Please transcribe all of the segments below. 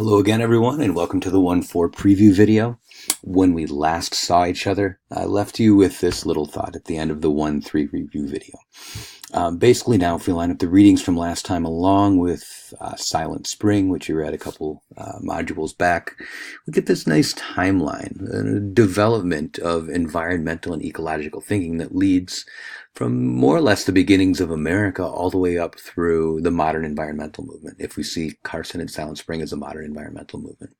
Hello again, everyone, and welcome to the 1-4 preview video. When we last saw each other, I left you with this little thought at the end of the 1-3 review video. Basically, now if we line up the readings from last time along with Silent Spring, which you read a couple modules back, we get this nice timeline, a development of environmental and ecological thinking that leads from more or less the beginnings of America all the way up through the modern environmental movement. If we see Carson and Silent Spring as a modern environmental movement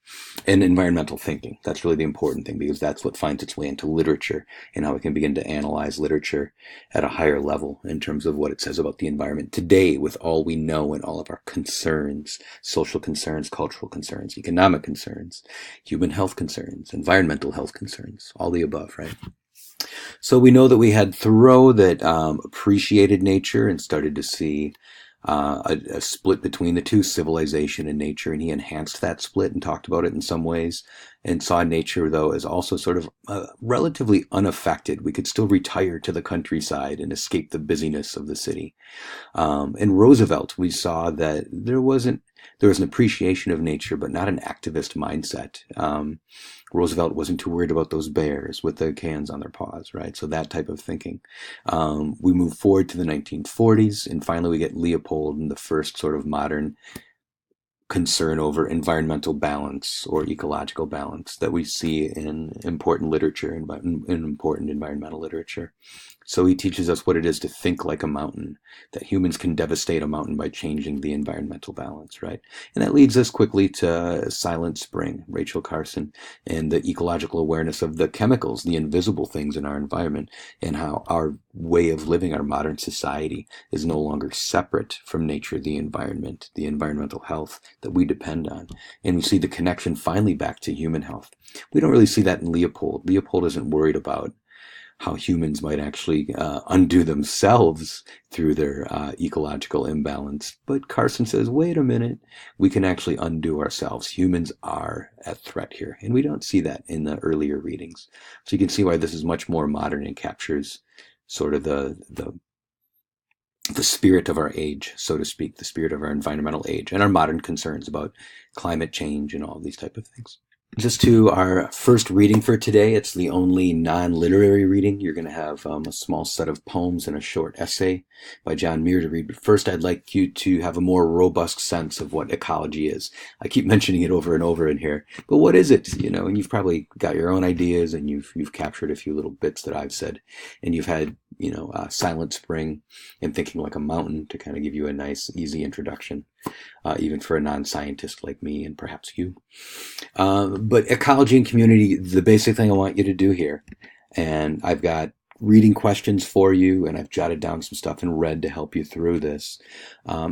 and environmental thinking, that's really the important thing, because that's what finds its way into literature and how we can begin to analyze literature at a higher level in terms of what it says about the environment today, with all we know and all of our concerns, social concerns, cultural concerns, economic concerns, human health concerns, environmental health concerns, all the above, right? So we know that we had Thoreau that appreciated nature and started to see a split between the two, civilization and nature, and he enhanced that split and talked about it in some ways, and saw nature, though, as also sort of relatively unaffected. We could still retire to the countryside and escape the busyness of the city. In Roosevelt, we saw that there was an appreciation of nature, but not an activist mindset. Roosevelt wasn't too worried about those bears with the cans on their paws, right? So that type of thinking. We move forward to the 1940s, and finally we get Leopold and the first sort of modern concern over environmental balance or ecological balance that we see in important literature, in important environmental literature. So he teaches us what it is to think like a mountain, that humans can devastate a mountain by changing the environmental balance, right? And that leads us quickly to Silent Spring, Rachel Carson, and the ecological awareness of the chemicals, the invisible things in our environment, and how our way of living, our modern society, is no longer separate from nature, the environment, the environmental health that we depend on. And we see the connection finally back to human health. We don't really see that in Leopold. Leopold isn't worried about how humans might actually undo themselves through their ecological imbalance. But Carson says, wait a minute, we can actually undo ourselves. Humans are at threat here. And we don't see that in the earlier readings. So you can see why this is much more modern and captures sort of the spirit of our age, so to speak, the spirit of our environmental age and our modern concerns about climate change and all these type of things. Just to our first reading for today. It's the only non-literary reading. You're going to have a small set of poems and a short essay by John Muir to read. But first, I'd like you to have a more robust sense of what ecology is. I keep mentioning it over and over in here, but what is it? You know, and you've probably got your own ideas, and you've captured a few little bits that I've said, and you've had, Silent Spring and Thinking Like a Mountain to kind of give you a nice, easy introduction. Even for a non-scientist like me and perhaps you. But ecology and community, the basic thing I want you to do here, and I've got reading questions for you, and I've jotted down some stuff in red to help you through this,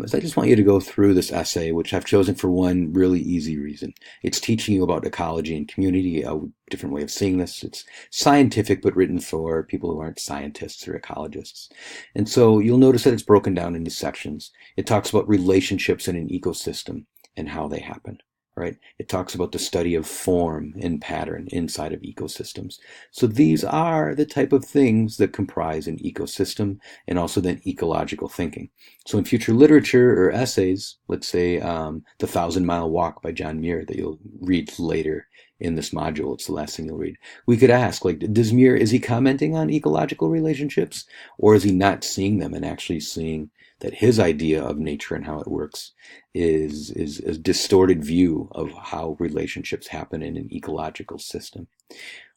is I just want you to go through this essay, which I've chosen for one really easy reason. It's teaching you about ecology and community, a different way of seeing this. It's scientific, but written for people who aren't scientists or ecologists. And so you'll notice that it's broken down into sections. It talks about relationships in an ecosystem and how they happen. Right? It talks about the study of form and pattern inside of ecosystems. So these are the type of things that comprise an ecosystem, and also then ecological thinking. So in future literature or essays, let's say The 1,000-Mile Walk by John Muir that you'll read later in this module, it's the last thing you'll read, we could ask, like, does Muir, is he commenting on ecological relationships, or is he not seeing them and actually seeing that his idea of nature and how it works is a distorted view of how relationships happen in an ecological system,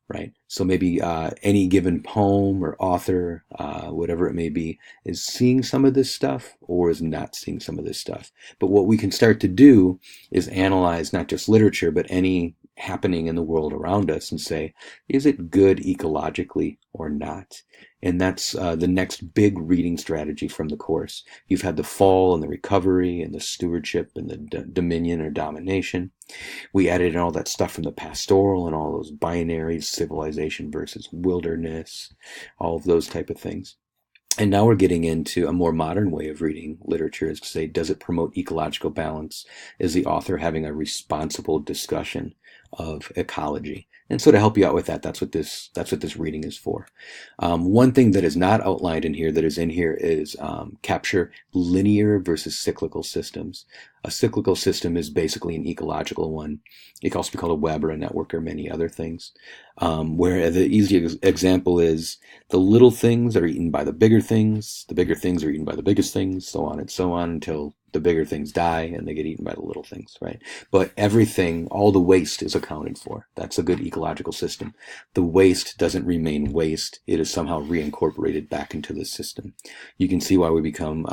right? So maybe any given poem or author, whatever it may be, is seeing some of this stuff or is not seeing some of this stuff. But what we can start to do is analyze not just literature, but any happening in the world around us and say, is it good ecologically or not? And that's the next big reading strategy from the course. You've had the fall and the recovery and the stewardship and the dominion or domination. We added in all that stuff from the pastoral and all those binaries, civilization versus wilderness, all of those type of things. And now we're getting into a more modern way of reading literature, is to say, does it promote ecological balance? Is the author having a responsible discussion of ecology. And so to help you out with that, that's what this reading is for. One thing that is not outlined in here that is in here is capture linear versus cyclical systems. A cyclical system is basically an ecological one. It can also be called a web or a network or many other things. Where the easy example is the little things are eaten by the bigger things are eaten by the biggest things, so on until the bigger things die and they get eaten by the little things, right? But everything, all the waste is accounted for. That's a good ecological system. The waste doesn't remain waste. It is somehow reincorporated back into the system. You can see why we become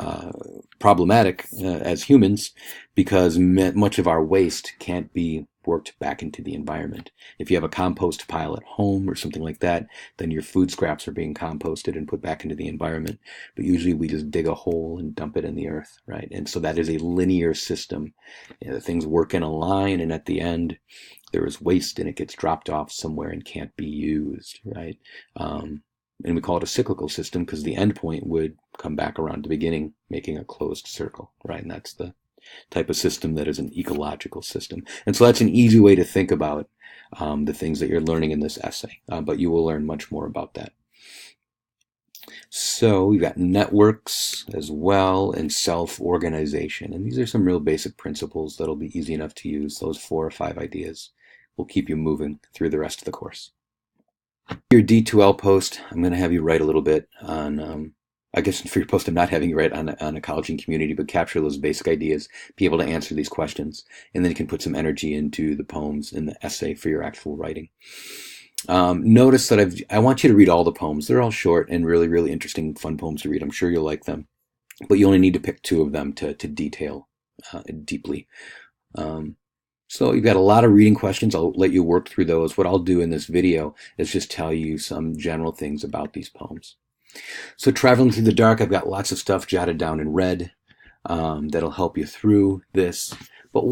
problematic as humans, because much of our waste can't be worked back into the environment. If you have a compost pile at home or something like that, then your food scraps are being composted and put back into the environment. But usually we just dig a hole and dump it in the earth, right? And so that is a linear system. Things work in a line, and at the end there is waste and it gets dropped off somewhere and can't be used, right? And we call it a cyclical system because the end point would come back around the beginning, making a closed circle, right? And that's the type of system that is an ecological system. And so that's an easy way to think about the things that you're learning in this essay, but you will learn much more about that. So we've got networks as well and self-organization. And these are some real basic principles that'll be easy enough to use. Those 4 or 5 ideas will keep you moving through the rest of the course. Your D2L post, I'm going to have you write a little bit on I guess for your post, I'm not having you write on ecology and community, but capture those basic ideas, be able to answer these questions, and then you can put some energy into the poems and the essay for your actual writing. Notice that I want you to read all the poems. They're all short and really, really interesting, fun poems to read. I'm sure you'll like them, but you only need to pick 2 of them to detail deeply. So you've got a lot of reading questions. I'll let you work through those. What I'll do in this video is just tell you some general things about these poems. So traveling through the dark, I've got lots of stuff jotted down in red that'll help you through this. But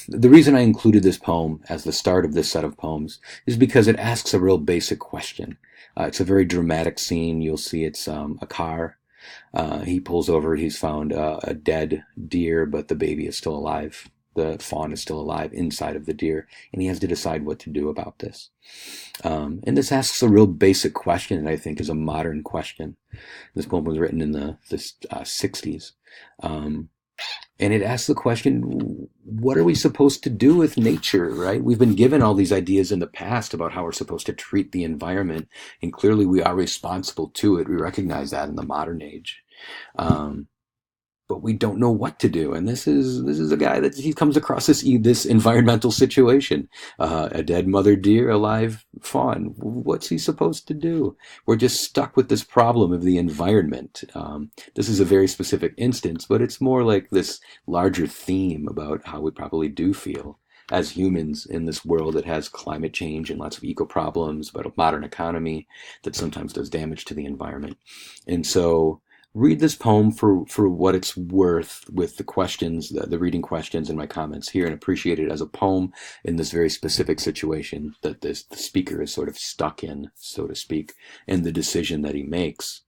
the reason I included this poem as the start of this set of poems is because it asks a real basic question. It's a very dramatic scene. You'll see it's a car. He pulls over. He's found a dead deer, but the baby is still alive. The fawn is still alive inside of the deer, and he has to decide what to do about this. And this asks a real basic question that I think is a modern question. This poem was written in the 60s. And it asks the question, what are we supposed to do with nature, right? We've been given all these ideas in the past about how we're supposed to treat the environment, and clearly we are responsible to it. We recognize that in the modern age. But we don't know what to do. And this is a guy that he comes across this environmental situation. A dead mother deer, a live fawn. What's he supposed to do? We're just stuck with this problem of the environment. This is a very specific instance, but it's more like this larger theme about how we probably do feel as humans in this world that has climate change and lots of eco problems, but a modern economy that sometimes does damage to the environment. And so read this poem for what it's worth with the questions, the reading questions and my comments here, and appreciate it as a poem in this very specific situation that the speaker is sort of stuck in, so to speak, and the decision that he makes,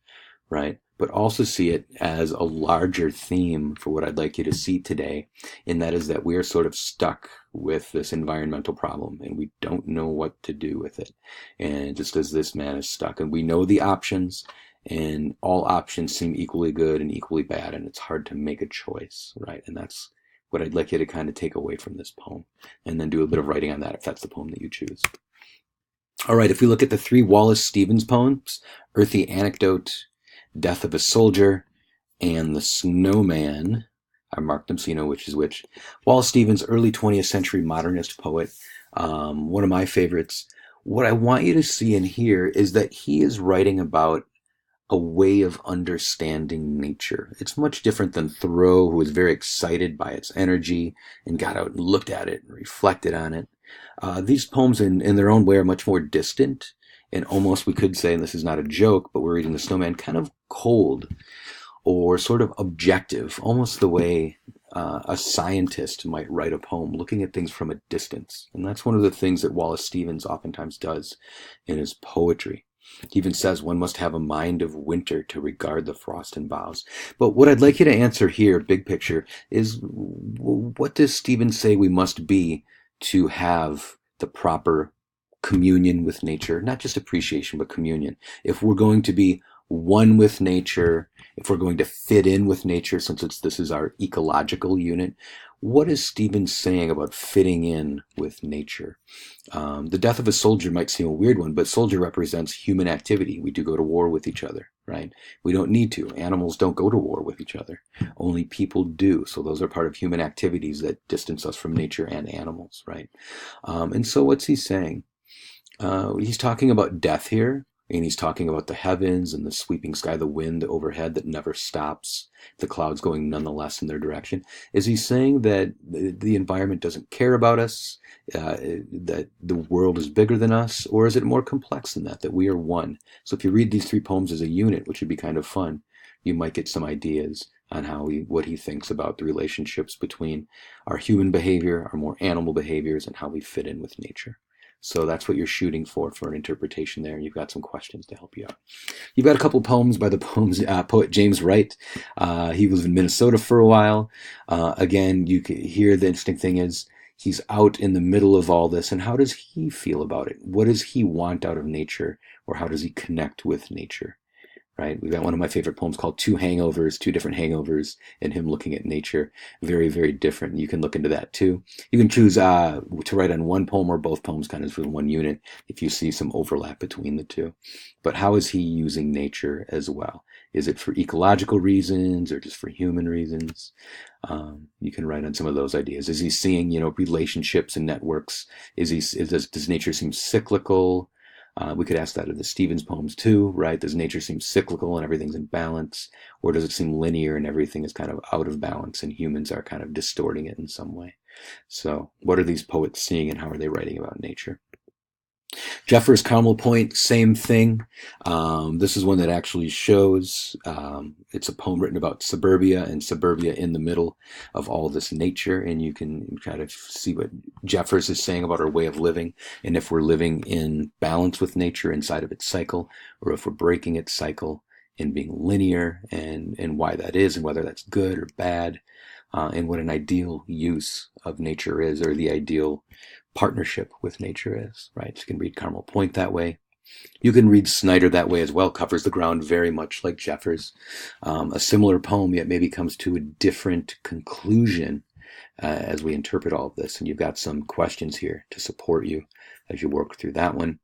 right? But also see it as a larger theme for what I'd like you to see today, and that is that we are sort of stuck with this environmental problem and we don't know what to do with it. And just as this man is stuck, and we know the options, and all options seem equally good and equally bad, and it's hard to make a choice, right? And that's what I'd like you to kind of take away from this poem, and then do a bit of writing on that if that's the poem that you choose. All right, if we look at the 3 Wallace Stevens poems, Earthy Anecdote, Death of a Soldier, and The Snowman, I marked them so you know which is which. Wallace Stevens, early 20th century modernist poet, one of my favorites. What I want you to see in here is that he is writing about a way of understanding nature. It's much different than Thoreau, who was very excited by its energy and got out and looked at it and reflected on it. These poems in their own way are much more distant and almost, we could say, and this is not a joke, but we're reading The Snowman, kind of cold or sort of objective, almost the way a scientist might write a poem, looking at things from a distance. And that's one of the things that Wallace Stevens oftentimes does in his poetry. He even says one must have a mind of winter to regard the frost and boughs. But what I'd like you to answer here, big picture, is what does Stevens say we must be to have the proper communion with nature, not just appreciation, but communion. If we're going to be one with nature, if we're going to fit in with nature, since this is our ecological unit, what is Stephen saying about fitting in with nature? The death of a soldier might seem a weird one, but soldier represents human activity. We do go to war with each other, right? We don't need to. Animals don't go to war with each other. Only people do. So those are part of human activities that distance us from nature and animals, right? And so what's he saying? He's talking about death here, and he's talking about the heavens and the sweeping sky, the wind overhead that never stops, the clouds going nonetheless in their direction. Is he saying that the environment doesn't care about us, that the world is bigger than us, or is it more complex than that we are one? So if you read these three poems as a unit, which would be kind of fun, you might get some ideas on what he thinks about the relationships between our human behavior, our more animal behaviors, and how we fit in with nature. So that's what you're shooting for an interpretation there. You've got some questions to help you out. You've got a couple poems by the poet James Wright. He was in Minnesota for a while. Again, you can hear the interesting thing is he's out in the middle of all this, and how does he feel about it? What does he want out of nature, or how does he connect with nature? Right? We've got one of my favorite poems called Two Hangovers, two different hangovers, and him looking at nature. Very, very different. You can look into that too. You can choose to write on one poem or both poems kind of in one unit if you see some overlap between the two. But how is he using nature as well? Is it for ecological reasons or just for human reasons? You can write on some of those ideas. Is he seeing, relationships and networks? Does nature seem cyclical? We could ask that of the Stevens poems too, right? Does nature seem cyclical and everything's in balance? Or does it seem linear and everything is kind of out of balance and humans are kind of distorting it in some way? So what are these poets seeing and how are they writing about nature? Jeffers Carmel Point, same thing. This is one that actually shows, it's a poem written about suburbia and suburbia in the middle of all this nature. And you can try to see what Jeffers is saying about our way of living and if we're living in balance with nature inside of its cycle, or if we're breaking its cycle and being linear, and why that is and whether that's good or bad, and what an ideal use of nature is, or the ideal partnership with nature is, right? So you can read Carmel Point that way. You can read Snyder that way as well, covers the ground very much like Jeffers. A similar poem, yet maybe comes to a different conclusion as we interpret all of this. And you've got some questions here to support you as you work through that one.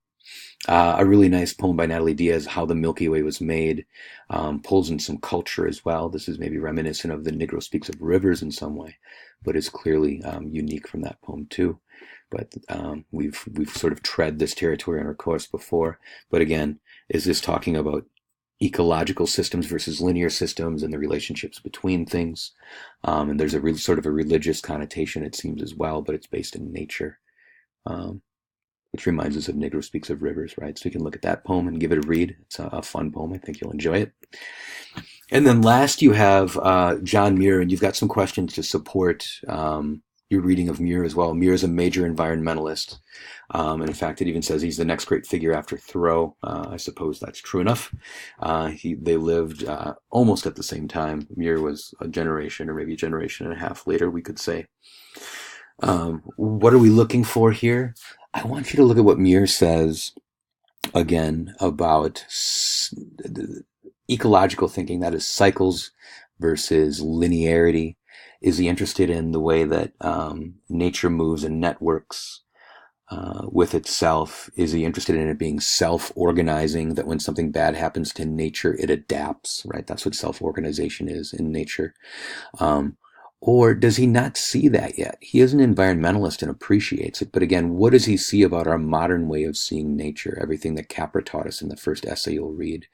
A really nice poem by Natalie Diaz, How the Milky Way Was Made, pulls in some culture as well. This is maybe reminiscent of The Negro Speaks of Rivers in some way, but is clearly unique from that poem too. But we've sort of tread this territory in our course before. But again, is this talking about ecological systems versus linear systems and the relationships between things? And there's a sort of a religious connotation, it seems, as well, but it's based in nature, which reminds us of Negro Speaks of Rivers, right? So you can look at that poem and give it a read. It's a fun poem. I think you'll enjoy it. And then last you have John Muir, and you've got some questions to support your reading of Muir as well. Muir is a major environmentalist. And in fact, it even says he's the next great figure after Thoreau. I suppose that's true enough. They lived almost at the same time. Muir was a generation or maybe a generation and a half later, we could say. What are we looking for here? I want you to look at what Muir says again about ecological thinking, that is cycles versus linearity. Is he interested in the way that nature moves and networks with itself? Is he interested in it being self-organizing, that when something bad happens to nature, it adapts, right? That's what self-organization is in nature. Or does he not see that yet? He is an environmentalist and appreciates it. But again, what does he see about our modern way of seeing nature? Everything that Capra taught us in the first essay you'll read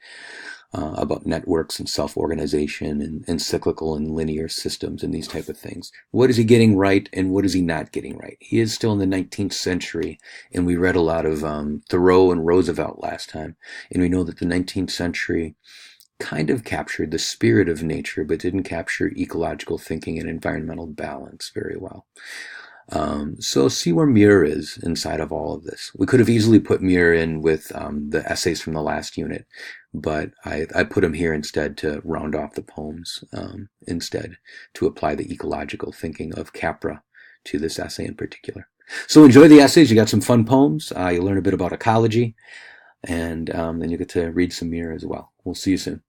about networks and self-organization and cyclical and linear systems and these type of things. What is he getting right and what is he not getting right? He is still in the 19th century, and we read a lot of Thoreau and Roosevelt last time. And we know that the 19th century kind of captured the spirit of nature, but didn't capture ecological thinking and environmental balance very well. So see where Muir is inside of all of this. We could have easily put Muir in with the essays from the last unit, but I put him here instead to round off the poems, instead to apply the ecological thinking of Capra to this essay in particular. So enjoy the essays. You got some fun poems. You'll learn a bit about ecology, and then you get to read some Mir as well. We'll see you soon.